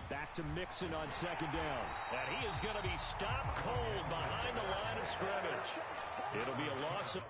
Back to Mixon on second down. And he is going to be stopped cold behind the line of scrimmage. It'll be a loss of...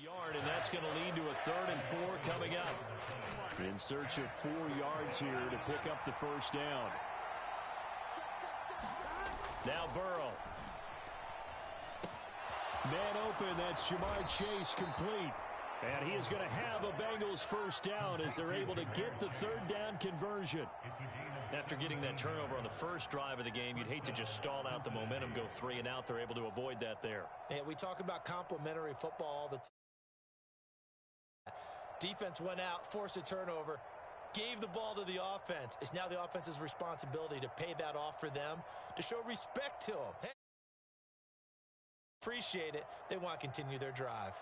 yard, and that's going to lead to a 3rd and 4 coming up. In search of 4 yards here to pick up the first down. Now Burrow. Man open, that's Jamar Chase complete. And he is going to have a Bengals first down as they're able to get the 3rd down conversion. After getting that turnover on the first drive of the game, you'd hate to just stall out the momentum, go 3 and out. They're able to avoid that there. Yeah, we talk about complementary football all the time. Defense went out, forced a turnover, gave the ball to the offense. It's now the offense's responsibility to pay that off for them, to show respect to them. Hey, appreciate it. They want to continue their drive.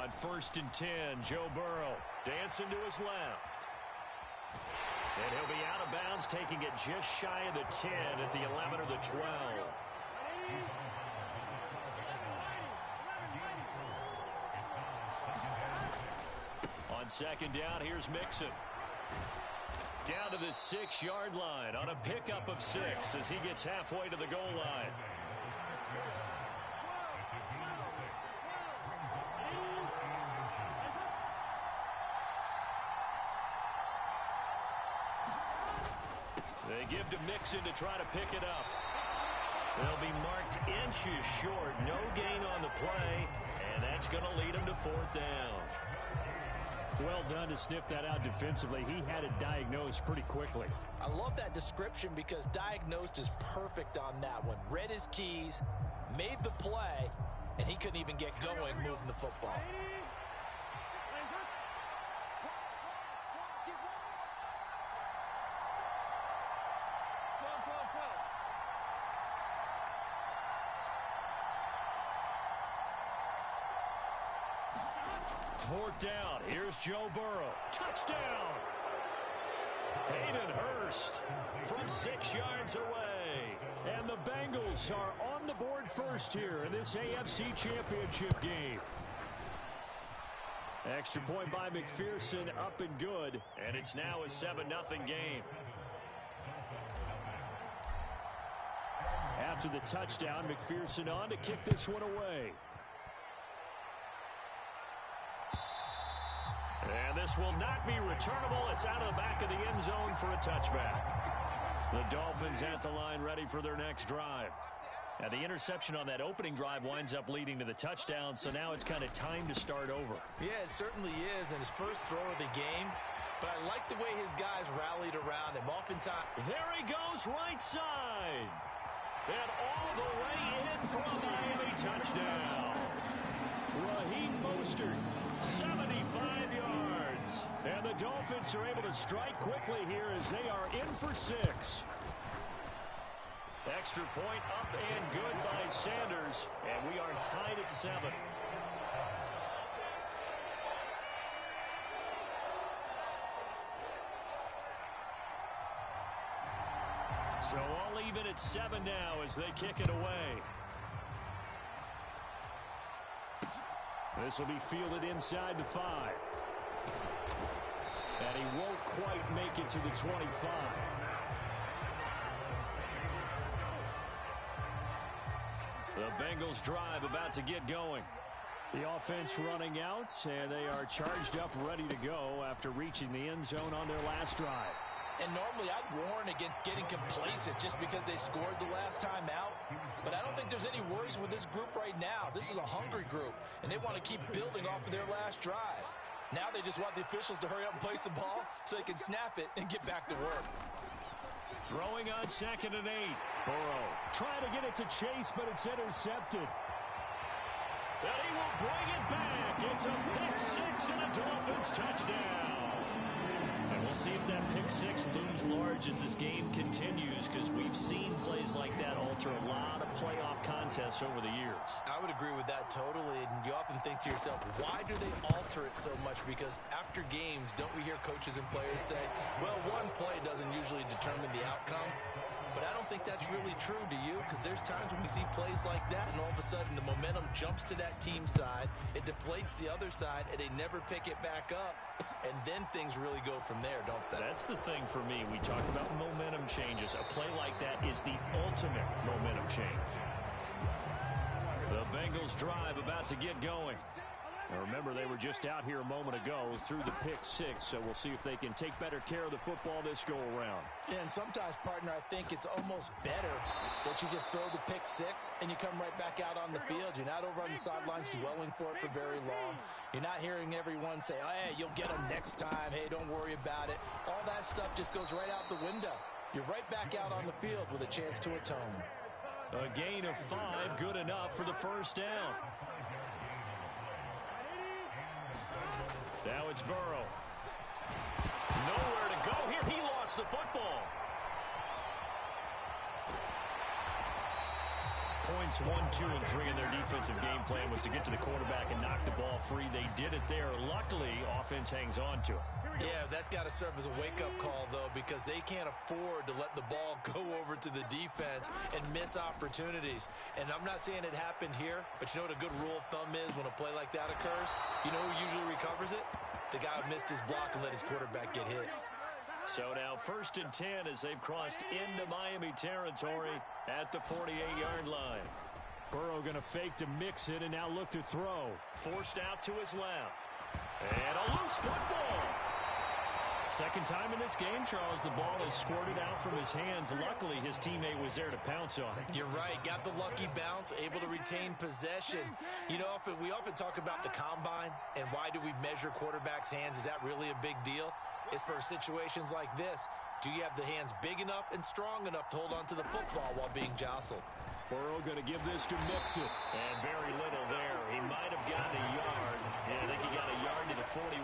On 1st and 10, Joe Burrow dancing to his left. And he'll be out of bounds, taking it just shy of the 10 at the 11 or the 12. On second down, here's Mixon. Down to the 6-yard line on a pickup of 6 as he gets halfway to the goal line. They give to Mixon to try to pick it up. They'll be marked inches short. No gain on the play, and that's going to lead him to 4th down. Well done to sniff that out defensively. He had it diagnosed pretty quickly. I love that description because diagnosed is perfect on that one. Read his keys, made the play, and he couldn't even get going moving the football. Fourth down. Here's Joe Burrow. Touchdown! Hayden Hurst from 6 yards away. And the Bengals are on the board first here in this AFC Championship game. Extra point by McPherson, up and good. And it's now a 7-0 game. After the touchdown, McPherson on to kick this one away. And this will not be returnable. It's out of the back of the end zone for a touchback. The Dolphins at the line ready for their next drive. Now the interception on that opening drive winds up leading to the touchdown, so now it's kind of time to start over. Yeah, it certainly is, and his first throw of the game. But I like the way his guys rallied around him. Oftentimes, there he goes, right side. And all the way in for a Miami touchdown. Raheem Mostert, 75 yards. And the Dolphins are able to strike quickly here as they are in for 6. Extra point up and good by Sanders. And we are tied at 7. So all even at 7 now as they kick it away. This will be fielded inside the 5. And he won't quite make it to the 25. The Bengals drive about to get going. The offense running out, and they are charged up, ready to go after reaching the end zone on their last drive. And normally I'd warn against getting complacent just because they scored the last time out. But I don't think there's any worries with this group right now. This is a hungry group, and they want to keep building off of their last drive. Now they just want the officials to hurry up and place the ball so they can snap it and get back to work. Throwing on 2nd and 8. Burrow trying to get it to Chase, but it's intercepted. And he will bring it back. It's a pick 6 and a Dolphins touchdown. And we'll see if that pick 6 looms large as this game continues, because we've seen plays like that alter a lot of playoff contests over the years. I would agree with that totally. And you often think to yourself, why do they alter it so much? Because after games, don't we hear coaches and players say, well, one play doesn't usually determine the outcome? But I don't think that's really true, do you? Because there's times when we see plays like that, and all of a sudden the momentum jumps to that team side, it deflates the other side, and they never pick it back up, and then things really go from there, don't they? That's the thing for me. We talk about momentum changes. A play like that is the ultimate momentum change. The Bengals drive about to get going. Now remember, they were just out here a moment ago through the pick 6, so we'll see if they can take better care of the football this go-around. Yeah, and sometimes, partner, I think it's almost better that you just throw the pick 6 and you come right back out on the field. You're not over on the sidelines dwelling for it for very long. You're not hearing everyone say, oh, hey, you'll get them next time. Hey, don't worry about it. All that stuff just goes right out the window. You're right back out on the field with a chance to atone. A gain of 5, good enough for the first down. Now it's Burrow. Nowhere to go here. He lost the football. Points 1, 2, and 3 in their defensive game plan was to get to the quarterback and knock the ball free. They did it there. Luckily, offense hangs on to it. Yeah, that's got to serve as a wake-up call, though, because they can't afford to let the ball go over to the defense and miss opportunities. And I'm not saying it happened here, but you know what a good rule of thumb is when a play like that occurs? You know who usually recovers it? The guy who missed his block and let his quarterback get hit. So now 1st and 10 as they've crossed into Miami territory at the 48-yard line. Burrow going to fake to mix it and now look to throw. Forced out to his left. And a loose football. Second time in this game, Charles, the ball is squirted out from his hands. Luckily, his teammate was there to pounce on it. You're right. Got the lucky bounce, able to retain possession. You know, we often talk about the combine and why do we measure quarterbacks' hands. Is that really a big deal? It's for situations like this. Do you have the hands big enough and strong enough to hold on to the football while being jostled? Burrow going to give this to Mixon. And very little there. He might have gotten a yard. Yeah, I think he got a yard to the 41.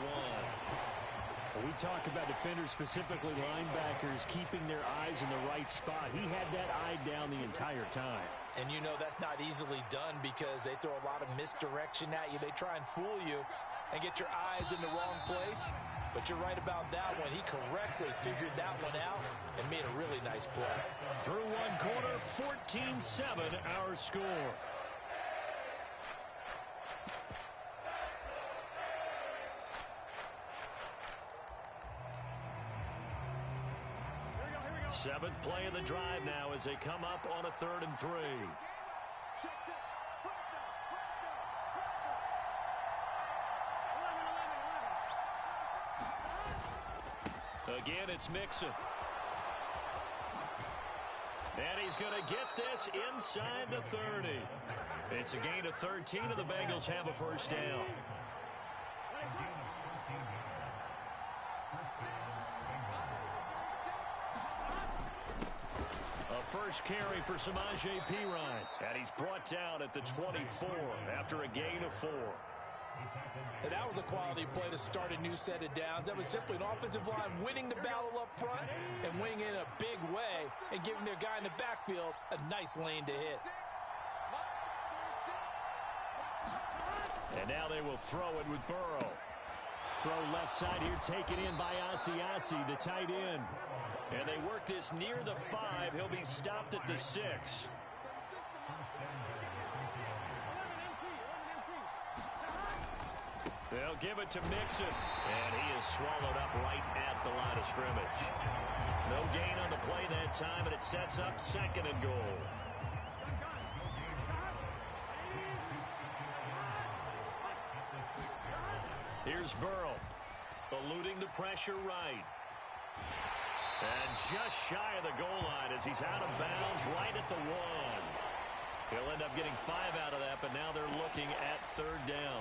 We talk about defenders, specifically linebackers, keeping their eyes in the right spot. He had that eye down the entire time. And you know that's not easily done because they throw a lot of misdirection at you. They try and fool you and get your eyes in the wrong place. But you're right about that one. He correctly figured that one out and made a really nice play. Through one quarter, 14-7 our score. Seventh play of the drive now as they come up on a 3rd and 3. Again, it's Mixon. And he's going to get this inside the 30. It's a gain of 13, and the Bengals have a first down. First carry for Samaje Perine. And he's brought down at the 24 after a gain of 4. And that was a quality play to start a new set of downs. That was simply an offensive line winning the battle up front and winning in a big way and giving their guy in the backfield a nice lane to hit. And now they will throw it with Burrow. Throw left side here, taken in by Asiasi, the tight end. And they work this near the 5. He'll be stopped at the 6. They'll give it to Mixon. And he is swallowed up right at the line of scrimmage. No gain on the play that time, and it sets up 2nd and goal. Here's Burrow, eluding the pressure right. And just shy of the goal line as he's out of bounds right at the 1. He'll end up getting 5 out of that, but now they're looking at 3rd down.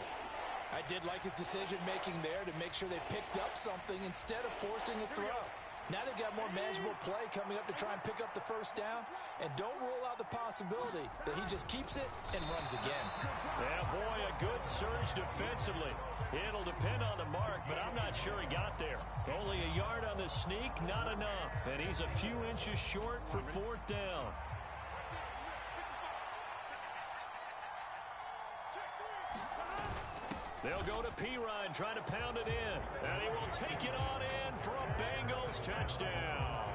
I did like his decision-making there to make sure they picked up something instead of forcing a throw. Now they've got more manageable play coming up to try and pick up the 1st down. And don't rule out the possibility that he just keeps it and runs again. Yeah, boy, a good surge defensively. It'll depend on the mark, but I'm not sure he got there. Only a yard on the sneak, not enough. And he's a few inches short for 4th down. They'll go to Pirine, trying to pound it in. And he will take it on in for a Bengals touchdown.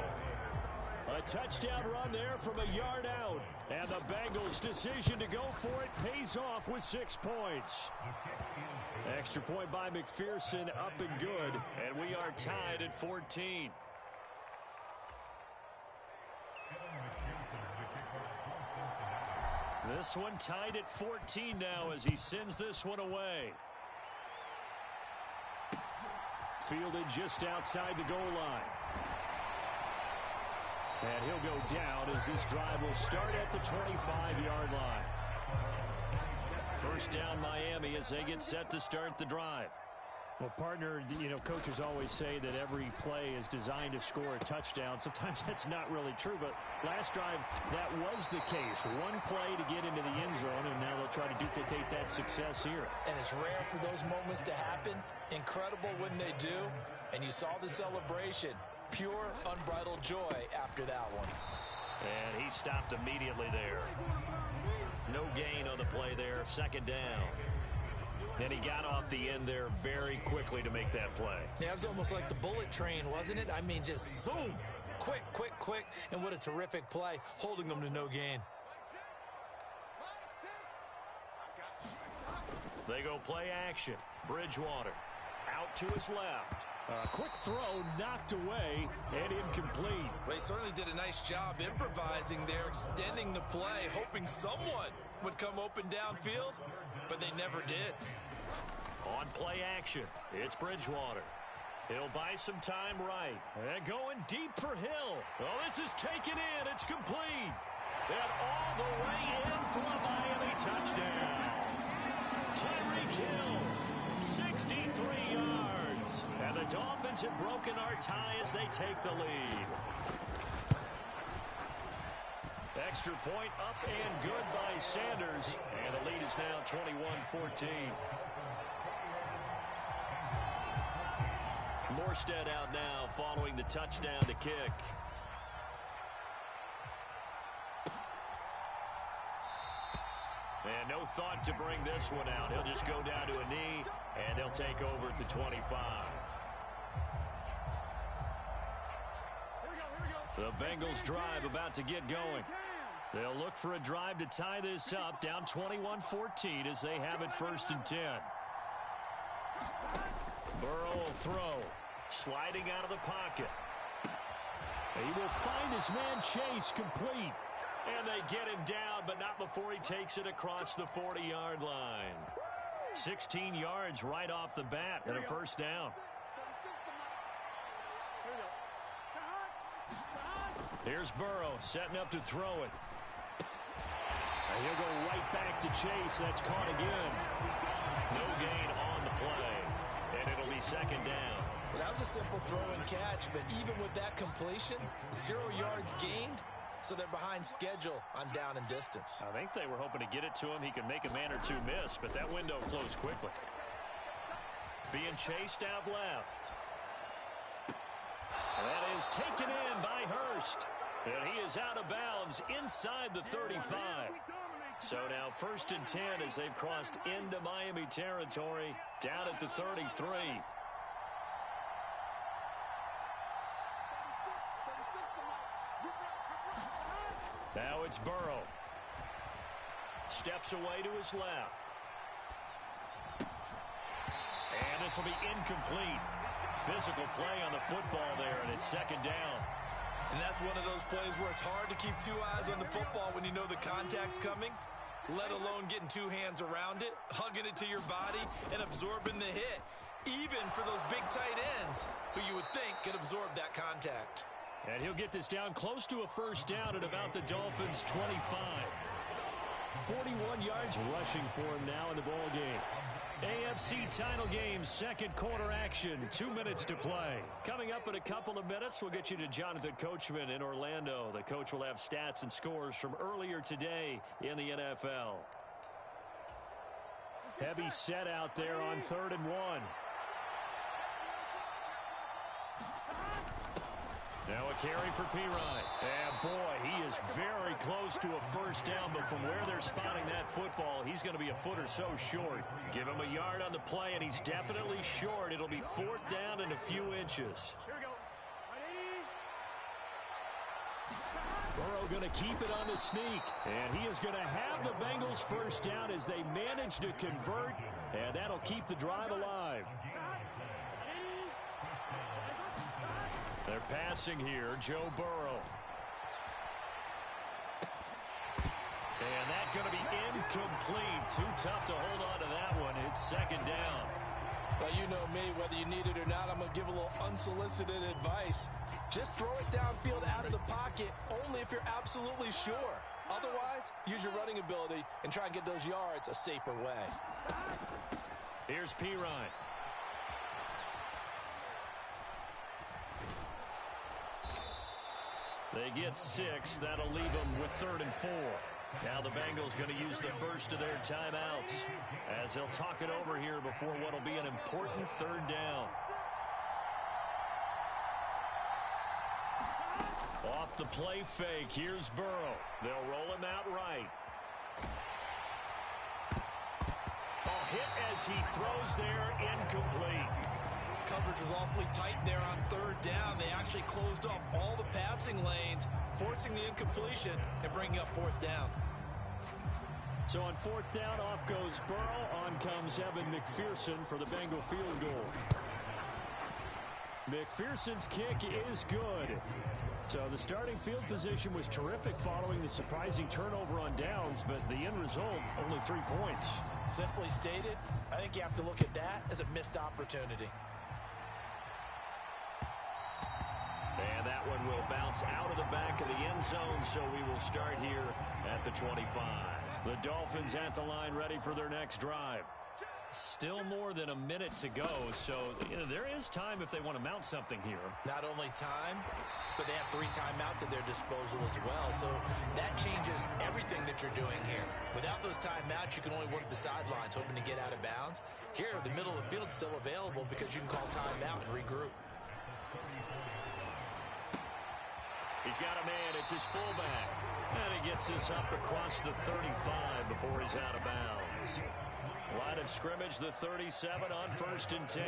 A touchdown run there from a yard out. And the Bengals' decision to go for it pays off with 6 points. Extra point by McPherson, up and good. And we are tied at 14. This one tied at 14 now as he sends this one away. Fielded just outside the goal line. And he'll go down as this drive will start at the 25-yard line. 1st down Miami as they get set to start the drive. Well, partner, you know, coaches always say that every play is designed to score a touchdown. Sometimes that's not really true, but last drive, that was the case. One play to get into the end zone, and now they'll try to duplicate that success here. And it's rare for those moments to happen. Incredible when they do. And you saw the celebration. Pure, unbridled joy after that one. And he stopped immediately there. No gain on the play there. 2nd down. And he got off the end there very quickly to make that play. Yeah, it was almost like the bullet train, wasn't it? I mean, just zoom. Quick, quick, quick. And what a terrific play, holding them to no gain. They go play action. Bridgewater out to his left. A quick throw knocked away and incomplete. They certainly did a nice job improvising there, extending the play, hoping someone would come open downfield, but they never did. On play action, it's Bridgewater. He'll buy some time right. And going deep for Hill. Well, this is taken in. It's complete. And all the way in for a Miami touchdown. Tyreek Hill, 63 yards. And the Dolphins have broken our tie as they take the lead. Extra point up and good by Sanders. And the lead is now 21-14. Morstead out now following the touchdown to kick. And no thought to bring this one out. He'll just go down to a knee, and they'll take over at the 25. The Bengals drive about to get going. They'll look for a drive to tie this up, down 21-14 as they have it 1st and 10. Burrow will throw, sliding out of the pocket. He will find his man Chase complete. And they get him down, but not before he takes it across the 40-yard line. 16 yards right off the bat and a 1st down. Here's Burrow setting up to throw it. And he'll go right back to Chase. That's caught again. No gain on the play. And it'll be 2nd down. Well, that was a simple throw and catch, but even with that completion, 0 yards gained, so they're behind schedule on down and distance. I think they were hoping to get it to him. He could make a man or two miss, but that window closed quickly. Being chased out left. That is taken in by Hurst. And he is out of bounds inside the 35. So now 1st and 10 as they've crossed into Miami territory, down at the 33. it's Burrow. Steps away to his left. And this will be incomplete. Physical play on the football there, and it's second down. And that's one of those plays where it's hard to keep two eyes on the football when you know the contact's coming, let alone getting two hands around it, hugging it to your body, and absorbing the hit, even for those big tight ends who you would think could absorb that contact. And he'll get this down close to a first down at about the Dolphins' 25. 41 yards rushing for him now in the ball game. AFC title game, second quarter action, 2 minutes to play. Coming up in a couple of minutes, we'll get you to Jonathan Coachman in Orlando. The coach will have stats and scores from earlier today in the NFL. Heavy set out there on 3rd and 1. Now a carry for Pirine. And boy, he is very close to a first down, but from where they're spotting that football, he's going to be a foot or so short. Give him a yard on the play, and he's definitely short. It'll be 4th down and a few inches. Here we go. Burrow going to keep it on the sneak, and he is going to have the Bengals first down as they manage to convert, and that'll keep the drive alive. They're passing here, Joe Burrow. And that's going to be incomplete. Too tough to hold on to that one. It's second down. Well, you know me, whether you need it or not, I'm going to give a little unsolicited advice. Just throw it downfield out of the pocket, only if you're absolutely sure. Otherwise, use your running ability and try and get those yards a safer way. Here's Pirine. They get 6. That'll leave them with 3rd and 4. Now the Bengals going to use the first of their timeouts as they'll talk it over here before what will be an important 3rd down. Off the play fake, here's Burrow. They'll roll him out right. A hit as he throws there, incomplete. Coverage was awfully tight there on 3rd down. They actually closed off all the passing lanes, forcing the incompletion and bringing up 4th down. So on 4th down, off goes Burrow. On comes Evan McPherson for the Bengal field goal. McPherson's kick is good. So the starting field position was terrific following the surprising turnover on downs, but the end result, only 3 points. Simply stated, I think you have to look at that as a missed opportunity. And that one will bounce out of the back of the end zone, so we will start here at the 25. The Dolphins at the line ready for their next drive. Still more than a minute to go, so there is time if they want to mount something here. Not only time, but they have 3 timeouts at their disposal as well, so that changes everything that you're doing here. Without those timeouts, you can only work the sidelines, hoping to get out of bounds. Here, the middle of the field is still available because you can call timeout and regroup. He's got a man. It's his fullback. And he gets this up across the 35 before he's out of bounds. Line of scrimmage, the 37 on 1st and 10.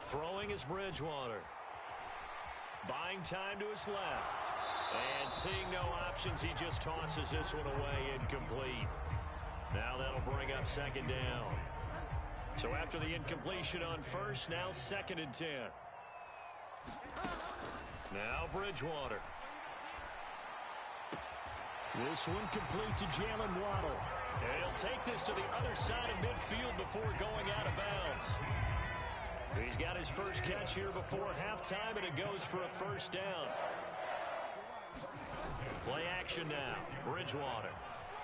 Throwing is Bridgewater. Buying time to his left. And seeing no options, he just tosses this one away, incomplete. Now that'll bring up 2nd down. So after the incompletion on 1st, now 2nd and 10. Now Bridgewater. This one complete to Jalen Waddle. And he'll take this to the other side of midfield before going out of bounds. He's got his first catch here before halftime, and it goes for a first down. Play action now. Bridgewater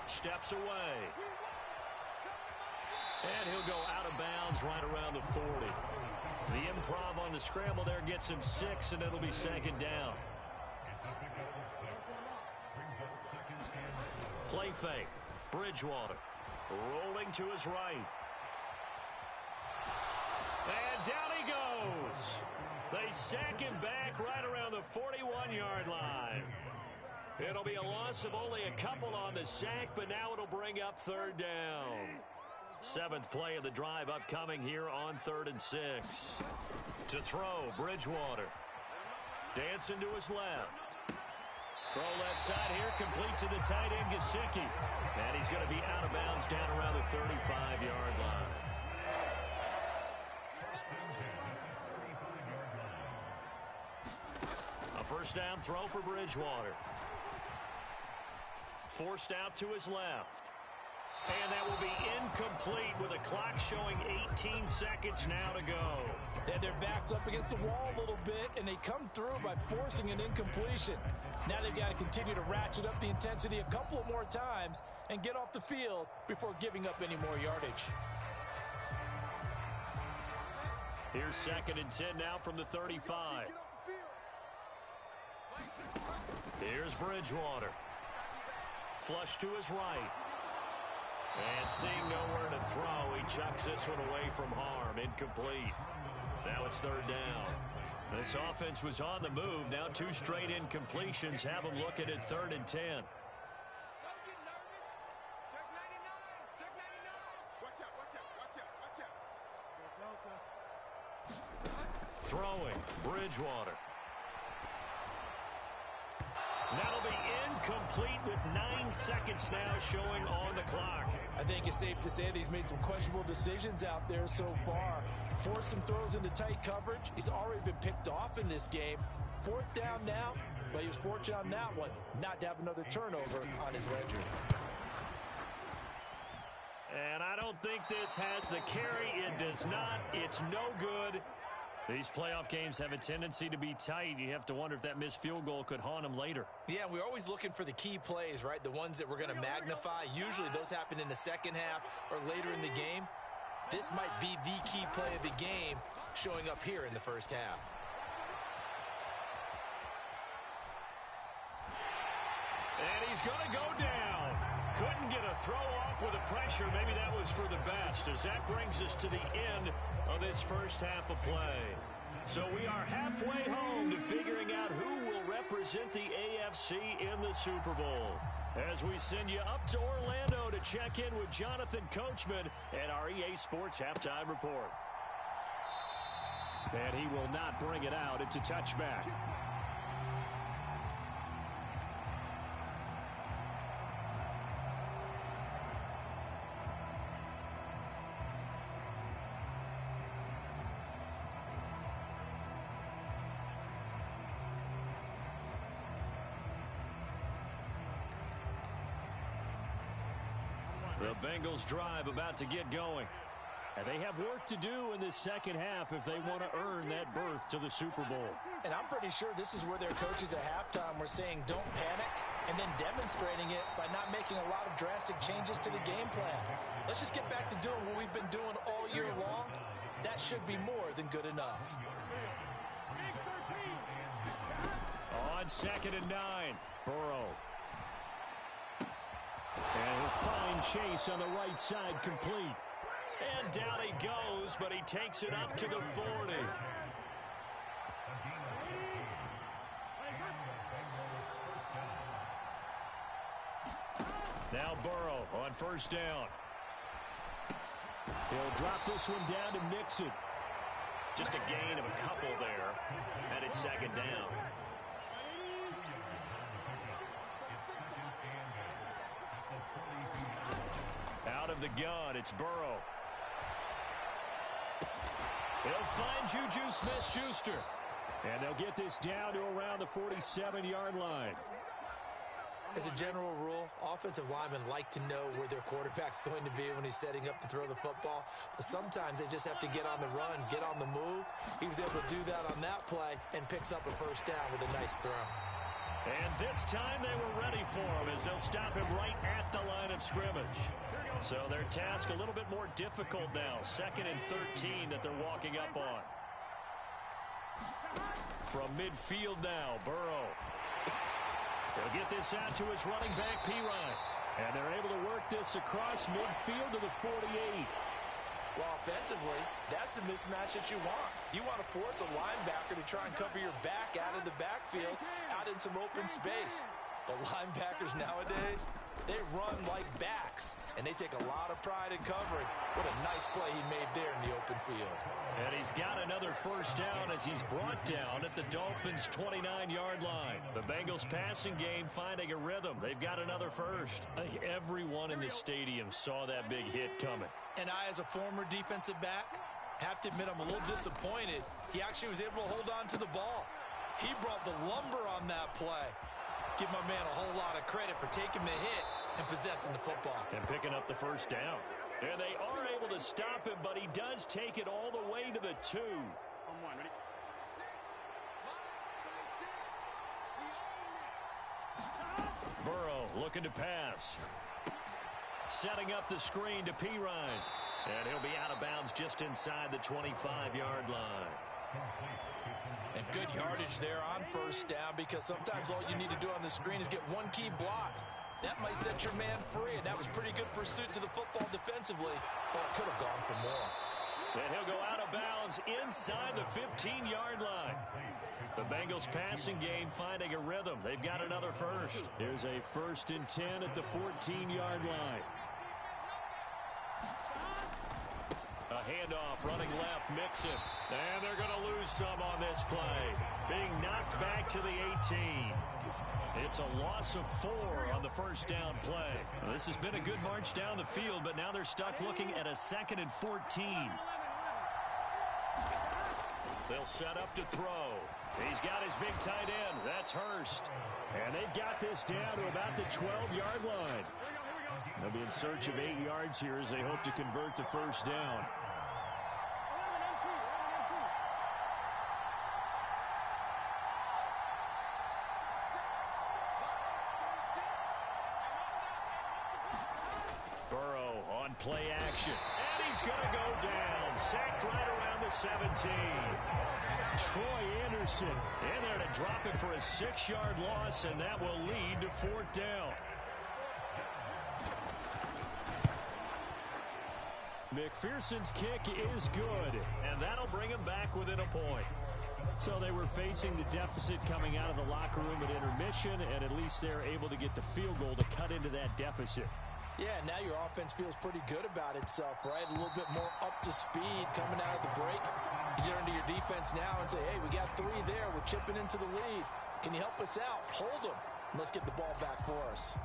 steps away. And he'll go out of bounds right around the 40. The improv on the scramble there gets him 6, and it'll be 2nd down. Play fake. Bridgewater rolling to his right. And down he goes. They sack him back right around the 41-yard line. It'll be a loss of only a couple on the sack, but now it'll bring up 3rd down. Seventh play of the drive upcoming here on 3rd and 6. To throw, Bridgewater. Dancing to his left. Throw left side here, complete to the tight end, Gesicki. And he's going to be out of bounds down around the 35-yard line. A first down throw for Bridgewater. Forced out to his left. And that will be incomplete with a clock showing 18 seconds now to go. And their back's up against the wall a little bit, and they come through by forcing an incompletion. Now they've got to continue to ratchet up the intensity a couple of more times and get off the field before giving up any more yardage. Here's 2nd and 10 now from the 35. Here's Bridgewater. Flush to his right. And seeing nowhere to throw, he chucks this one away from harm. Incomplete. Now it's 3rd down. This offense was on the move. Now 2 straight incompletions have them looking at 3rd and 10. Throwing, Bridgewater. That'll be incomplete with 9 seconds now showing on the clock. I think it's safe to say that he's made some questionable decisions out there so far. Forced some throws into tight coverage. He's already been picked off in this game. 4th down now, but he was fortunate on that one not to have another turnover on his ledger. And I don't think this has the carry. It does not. It's no good. These playoff games have a tendency to be tight. You have to wonder if that missed field goal could haunt them later. Yeah, we're always looking for the key plays, right? The ones that we're going to magnify. Usually those happen in the second half or later in the game. This might be the key play of the game showing up here in the first half. And he's going to go down. Couldn't get a throw off with the pressure. Maybe that was for the best, as that brings us to the end of this first half of play. So we are halfway home to figuring out who will represent the AFC in the Super Bowl, as we send you up to Orlando to check in with Jonathan Coachman and our EA Sports Halftime Report. And he will not bring it out. It's a touchback. The Bengals drive about to get going. And they have work to do in this second half if they want to earn that berth to the Super Bowl. And I'm pretty sure this is where their coaches at halftime were saying don't panic, and then demonstrating it by not making a lot of drastic changes to the game plan. Let's just get back to doing what we've been doing all year long. That should be more than good enough. On 2nd and 9, Burrow. And he'll find Chase on the right side, complete. And down he goes, but he takes it up to the 40. Now Burrow on first down. He'll drop this one down to Mixon. Just a gain of a couple there. And it's 2nd down. Out of the gun, it's Burrow. He'll find Juju Smith-Schuster. And they'll get this down to around the 47-yard line. As a general rule, offensive linemen like to know where their quarterback's going to be when he's setting up to throw the football. But sometimes they just have to get on the run, get on the move. He was able to do that on that play and picks up a first down with a nice throw. And this time they were ready for him, as they'll stop him right at the line of scrimmage. So their task a little bit more difficult now. 2nd and 13 that they're walking up on. From midfield now, Burrow. They'll get this out to his running back, Pirine. And they're able to work this across midfield to the 48. Well, offensively, that's the mismatch that you want. You want to force a linebacker to try and cover your back out of the backfield, out in some open space. The linebackers nowadays, they run like backs, and they take a lot of pride in covering. What a nice play he made there in the open field. And he's got another first down as he's brought down at the Dolphins' 29-yard line. The Bengals passing game finding a rhythm. They've got another first. I think everyone in the stadium saw that big hit coming. And I, as a former defensive back, have to admit I'm a little disappointed. He actually was able to hold on to the ball. He brought the lumber on that play. Give my man a whole lot of credit for taking the hit and possessing the football. And picking up the first down. And they are able to stop him, but he does take it all the way to the 2. Burrow looking to pass. Setting up the screen to Pirine. And he'll be out of bounds just inside the 25-yard line. And good yardage there on first down, because sometimes all you need to do on the screen is get one key block. That might set your man free, and that was pretty good pursuit to the football defensively, but it could have gone for more. And he'll go out of bounds inside the 15-yard line. The Bengals passing game finding a rhythm. They've got another first. Here's a 1st and 10 at the 14-yard line. A handoff running left, Mixon. And they're going to lose some on this play. Being knocked back to the 18. It's a loss of 4 on the first down play. Well, this has been a good march down the field, but now they're stuck looking at a 2nd and 14. They'll set up to throw. He's got his big tight end. That's Hurst. And they've got this down to about the 12-yard line. They'll be in search of 8 yards here as they hope to convert the first down. Burrow on play action. And he's going to go down. Sacked right around the 17. Troy Anderson in there to drop it for a 6-yard loss, and that will lead to 4th down. McPherson's kick is good, and that'll bring him back within a point. So they were facing the deficit coming out of the locker room at intermission, and at least they're able to get the field goal to cut into that deficit. Yeah, now your offense feels pretty good about itself, right? A little bit more up to speed coming out of the break. You turn to your defense now and say, hey, we got 3 there. We're chipping into the lead. Can you help us out? Hold them. And let's get the ball back for us.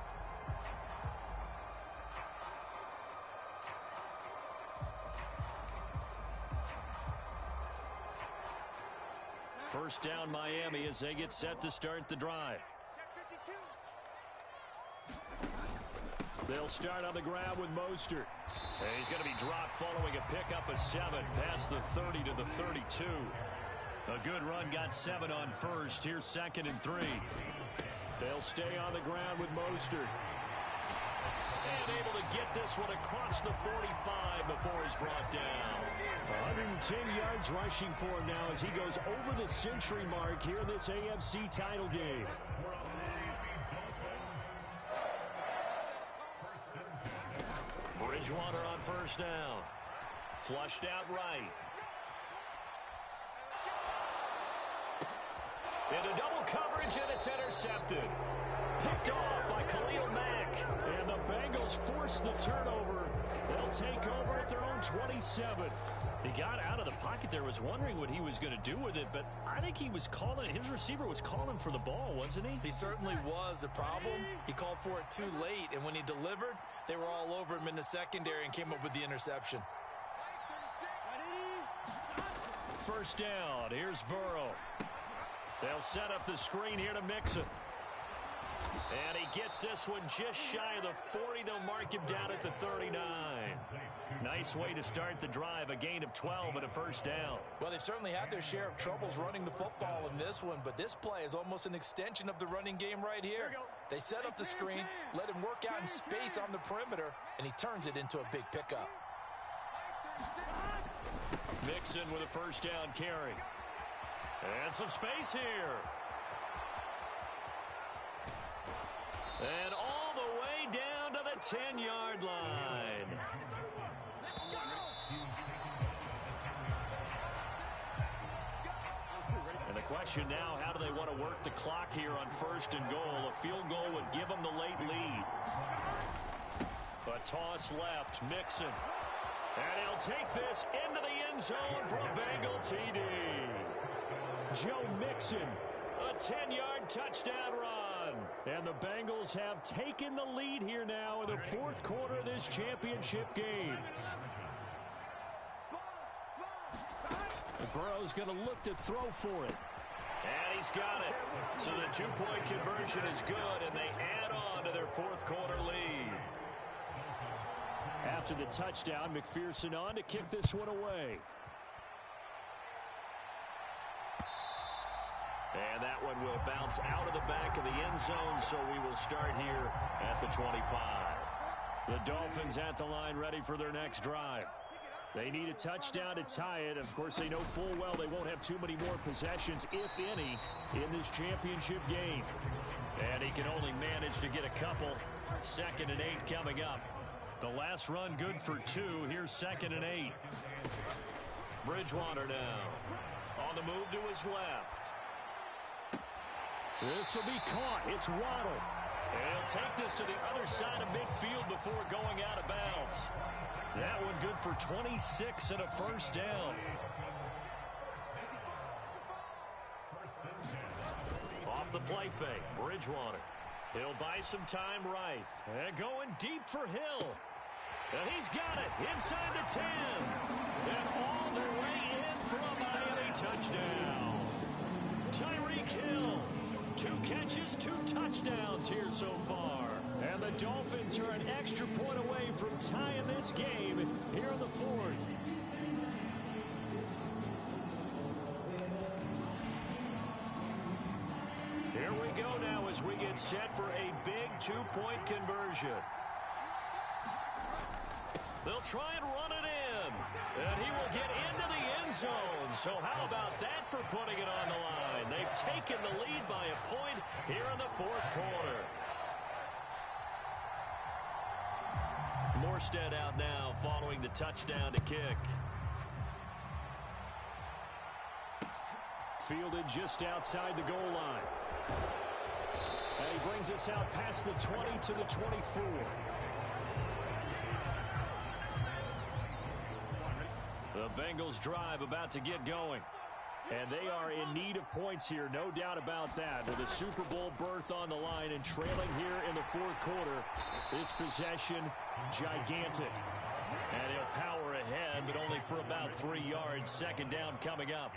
First down Miami as they get set to start the drive. They'll start on the ground with Mostert. And he's going to be dropped following a pickup of 7 past the 30 to the 32. A good run, got 7 on first. Here's 2nd and 3. They'll stay on the ground with Mostert. And able to get this one across the 45 before he's brought down. 110 yards rushing for him now as he goes over the century mark here in this AFC title game. Bridgewater on first down. Flushed out right. Into double coverage, and it's intercepted. Picked off by Khalil Mack. And the Bengals force the turnover. They'll take over at their own 27. He got out of the pocket there, was wondering what he was going to do with it, but I think he was calling, his receiver was calling for the ball, wasn't he? He certainly was. The problem, he called for it too late, and when he delivered, they were all over him in the secondary and came up with the interception. First down, here's Burrow. They'll set up the screen here to Mixon. And he gets this one just shy of the 40. They'll mark him down at the 39. Nice way to start the drive. A gain of 12 and a first down. Well, they've certainly had their share of troubles running the football in this one, but this play is almost an extension of the running game right here. They set up the screen, let him work out in space on the perimeter, and he turns it into a big pickup. Mixon with a first down carry. And some space here. And all the way down to the 10-yard line. And the question now, how do they want to work the clock here on 1st and goal? A field goal would give them the late lead. A toss left, Mixon. And he'll take this into the end zone for a Bengal TD. Joe Mixon, a 10-yard touchdown run. And the Bengals have taken the lead here now in the 4th quarter of this championship game. Burrow's going to look to throw for it. And he's got it. So the 2-point conversion is good, and they add on to their 4th quarter lead. After the touchdown, McPherson on to kick this one away. And that one will bounce out of the back of the end zone, so we will start here at the 25. The Dolphins at the line, ready for their next drive. They need a touchdown to tie it. Of course, they know full well they won't have too many more possessions, if any, in this championship game. And he can only manage to get a couple. 2nd and 8 coming up. The last run good for 2. Here's 2nd and 8. Bridgewater now. On the move to his left. This will be caught. It's Waddle. And he'll take this to the other side of midfield before going out of bounds. That one good for 26 and a 1st down. Off the play fake, Bridgewater. He'll buy some time right. And going deep for Hill. And he's got it inside the 10. And all the way in for a Miami touchdown. Tyreek Hill. 2 catches, 2 touchdowns here so far. And the Dolphins are an extra point away from tying this game here in the 4th. Here we go now as we get set for a big 2-point conversion. They'll try and run it in. And he will get into the end zone. So how about that for putting it on the line? They've taken the lead by a point here in the 4th quarter. Morstead out now following the touchdown to kick. Fielded just outside the goal line. And he brings us out past the 20 to the 24. The Bengals drive about to get going. And they are in need of points here, no doubt about that. With a Super Bowl berth on the line and trailing here in the 4th quarter. This possession, gigantic. And he'll power ahead, but only for about 3 yards. 2nd down coming up.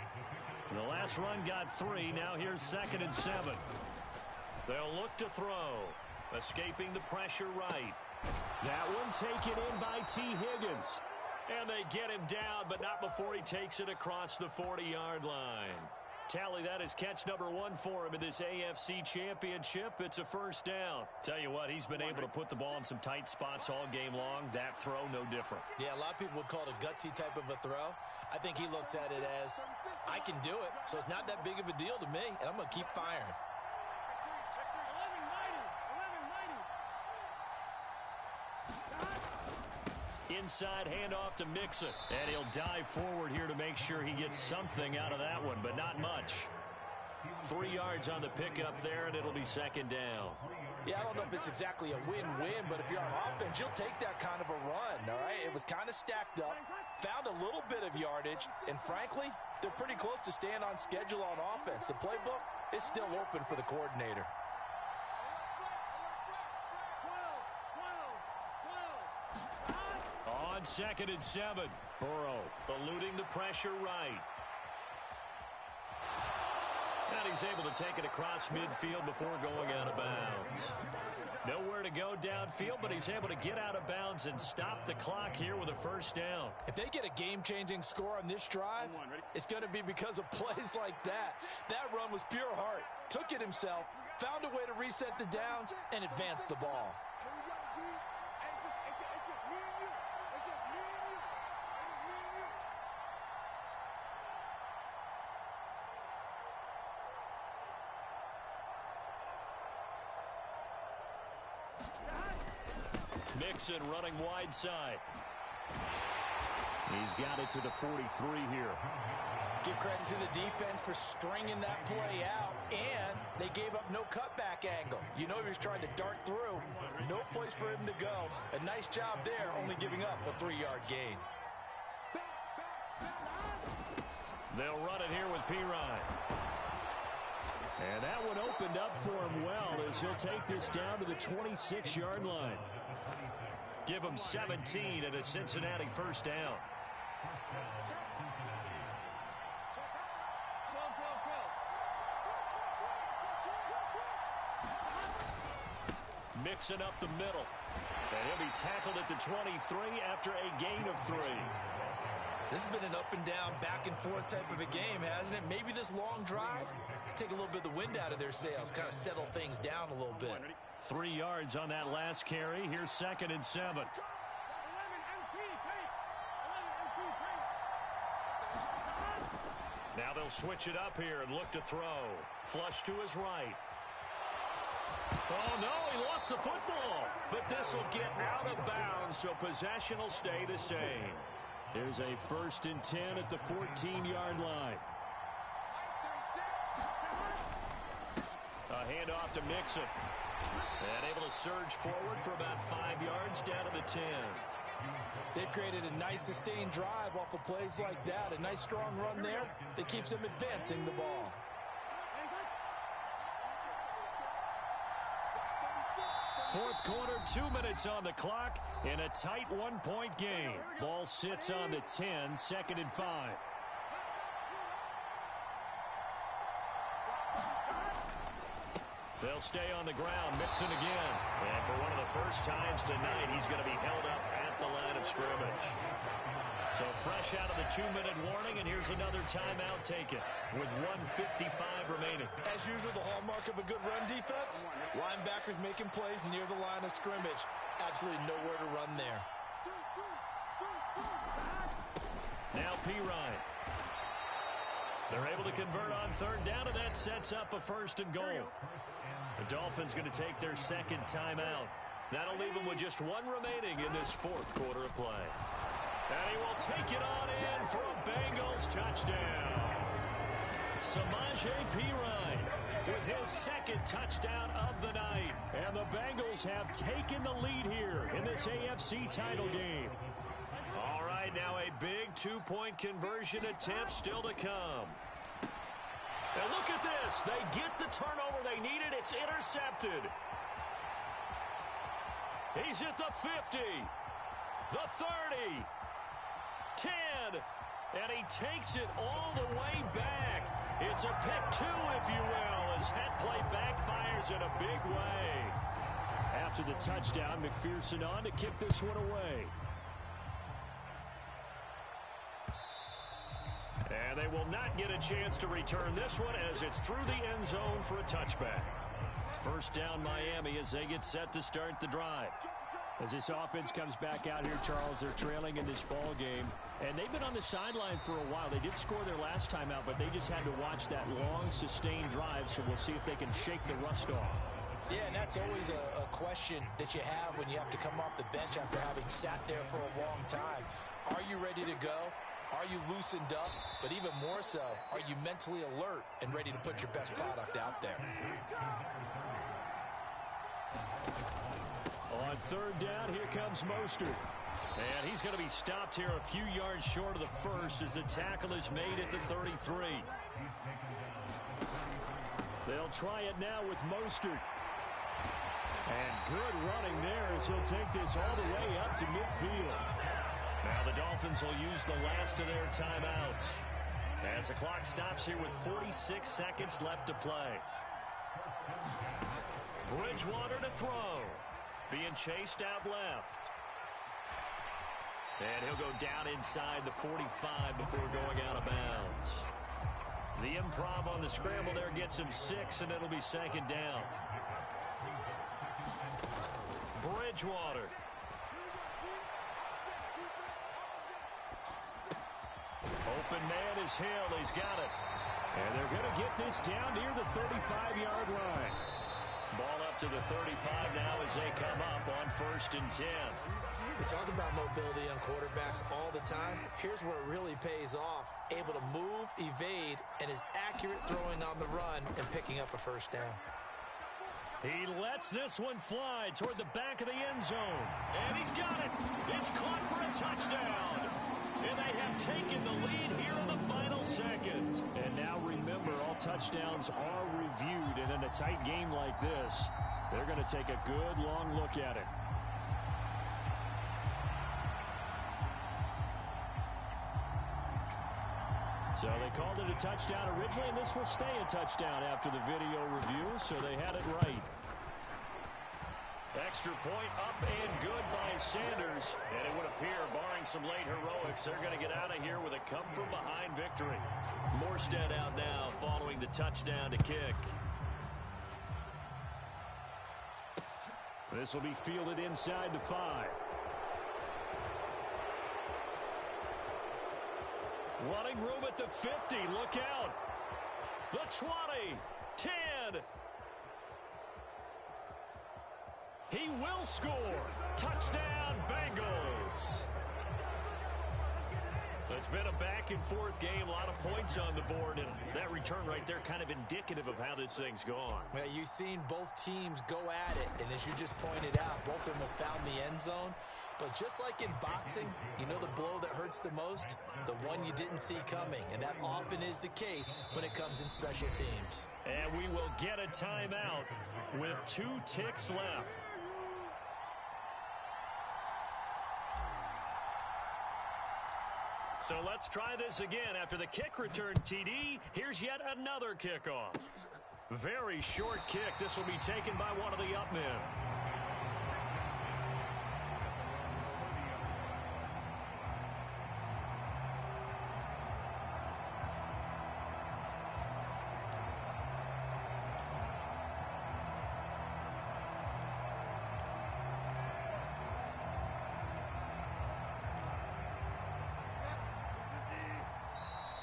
The last run got 3. Now here's 2nd and 7. They'll look to throw. Escaping the pressure right. That one taken in by T. Higgins. And they get him down, but not before he takes it across the 40-yard line. Tally, that is catch number 1 for him in this AFC Championship. It's a 1st down. Tell you what, he's been able to put the ball in some tight spots all game long. That throw, no different. Yeah, a lot of people would call it a gutsy type of a throw. I think he looks at it as, I can do it, so it's not that big of a deal to me, and I'm going to keep firing. Inside handoff to Mixon. And he'll dive forward here to make sure he gets something out of that one, but not much. 3 yards on the pickup there, and it'll be 2nd down. Yeah, I don't know if it's exactly a win-win, but if you're on offense, you'll take that kind of a run, all right? It was kind of stacked up, found a little bit of yardage, and frankly, they're pretty close to staying on schedule on offense. The playbook is still open for the coordinator. On 2nd and 7, Burrow eluding the pressure right. And he's able to take it across midfield before going out of bounds. Nowhere to go downfield, but he's able to get out of bounds and stop the clock here with a 1st down. If they get a game-changing score on this drive, it's going to be because of plays like that. That run was pure heart. Took it himself, found a way to reset the downs, and advance the ball. Mixon running wide side. He's got it to the 43 here. Give credit to the defense for stringing that play out, and they gave up no cutback angle. You know he was trying to dart through. No place for him to go. A nice job there, only giving up a 3-yard gain. They'll run it here with Pirine. And that one opened up for him well as he'll take this down to the 26-yard line. Give him 17 and a Cincinnati first down. Mixing up the middle. And he'll be tackled at the 23 after a gain of 3. This has been an up and down, back and forth type of a game, hasn't it? Maybe this long drive take a little bit of the wind out of their sails, kind of settle things down a little bit. 3 yards on that last carry. Here's 2nd and 7. Now they'll switch it up here and look to throw. Flush to his right. Oh, no, he lost the football. But this will get out of bounds, so possession will stay the same. Here's a 1st and 10 at the 14-yard line. A handoff to Mixon. And able to surge forward for about 5 yards down to the 10. They've created a nice sustained drive off of plays like that. A nice strong run there that keeps them advancing the ball. Fourth quarter, 2 minutes on the clock in a tight 1-point game. Ball sits on the 10, 2nd and 5. They'll stay on the ground. Mixon again. And for one of the first times tonight, he's going to be held up at the line of scrimmage. So fresh out of the 2-minute warning, and here's another timeout taken with 1:55 remaining. As usual, the hallmark of a good run defense, linebackers making plays near the line of scrimmage. Absolutely nowhere to run there. Now Pirine. They're able to convert on 3rd down, and that sets up a 1st and goal. The Dolphins going to take their 2nd timeout. That'll leave them with just 1 remaining in this 4th quarter of play. And he will take it on in for a Bengals touchdown. Samaje Pirine with his 2nd touchdown of the night. And the Bengals have taken the lead here in this AFC title game. All right, now a big 2-point conversion attempt still to come. And look at this. They get the turnover they needed. It's intercepted. He's at the 50, the 30, 10, and he takes it all the way back. It's a pick 2, if you will, as that play backfires in a big way. After the touchdown, McPherson on to kick this one away. And they will not get a chance to return this one as it's through the end zone for a touchback. First down Miami as they get set to start the drive. As this offense comes back out here, Charles, they're trailing in this ball game. And they've been on the sideline for a while. They did score their last time out, but they just had to watch that long, sustained drive, so we'll see if they can shake the rust off. Yeah, and that's always a question that you have when you have to come off the bench after having sat there for a long time. Are you ready to go? Are you loosened up? But even more so, are you mentally alert and ready to put your best product out there? On 3rd down, here comes Mostert. And he's going to be stopped here a few yards short of the 1st as the tackle is made at the 33. They'll try it now with Mostert. And good running there as he'll take this all the way up to midfield. Now the Dolphins will use the last of their timeouts as the clock stops here with 46 seconds left to play. Bridgewater to throw. Being chased out left. And he'll go down inside the 45 before going out of bounds. The improv on the scramble there gets him 6, and it'll be 2nd down. Bridgewater. Open man is Hill. He's got it. And they're going to get this down near the 35-yard line. Ball up to the 35 now as they come up on 1st and 10. We talk about mobility on quarterbacks all the time. Here's where it really pays off. able to move, evade, and is accurate throwing on the run and picking up a first down. He lets this one fly toward the back of the end zone. And he's got it. It's caught for a touchdown. And they have taken the lead here in the final seconds. And now remember, all touchdowns are reviewed. And in a tight game like this, they're going to take a good long look at it. So they called it a touchdown originally, and this will stay a touchdown after the video review, so they had it right. Extra point up and good by Sanders. And it would appear, barring some late heroics, they're going to get out of here with a come-from-behind victory. Morstead out now following the touchdown to kick. This will be fielded inside the 5. Running room at the 50. Look out. The 20. 10. He will score. Touchdown, Bengals. It's been a back-and-forth game. A lot of points on the board. And that return right there kind of indicative of how this thing's gone. Well, you've seen both teams go at it. And as you just pointed out, both of them have found the end zone. But just like in boxing, you know the blow that hurts the most? The one you didn't see coming. And that often is the case when it comes in special teams. And we will get a timeout with 2 ticks left. So let's try this again. After the kick return TD, here's yet another kickoff. Very short kick. This will be taken by one of the up men.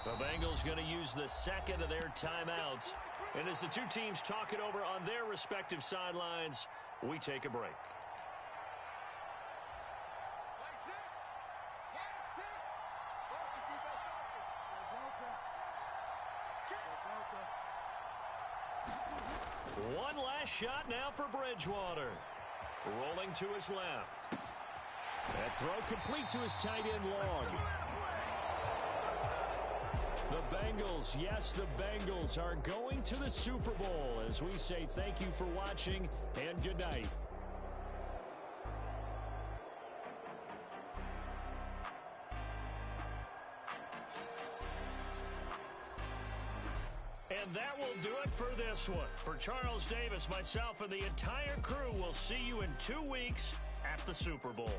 The Bengals going to use the second of their timeouts. And as the two teams talk it over on their respective sidelines, we take a break. One last shot now for Bridgewater. Rolling to his left. That throw complete to his tight end Long. The Bengals, yes, the Bengals are going to the Super Bowl as we say thank you for watching and good night. And that will do it for this one. For Charles Davis, myself, and the entire crew, we'll see you in 2 weeks at the Super Bowl.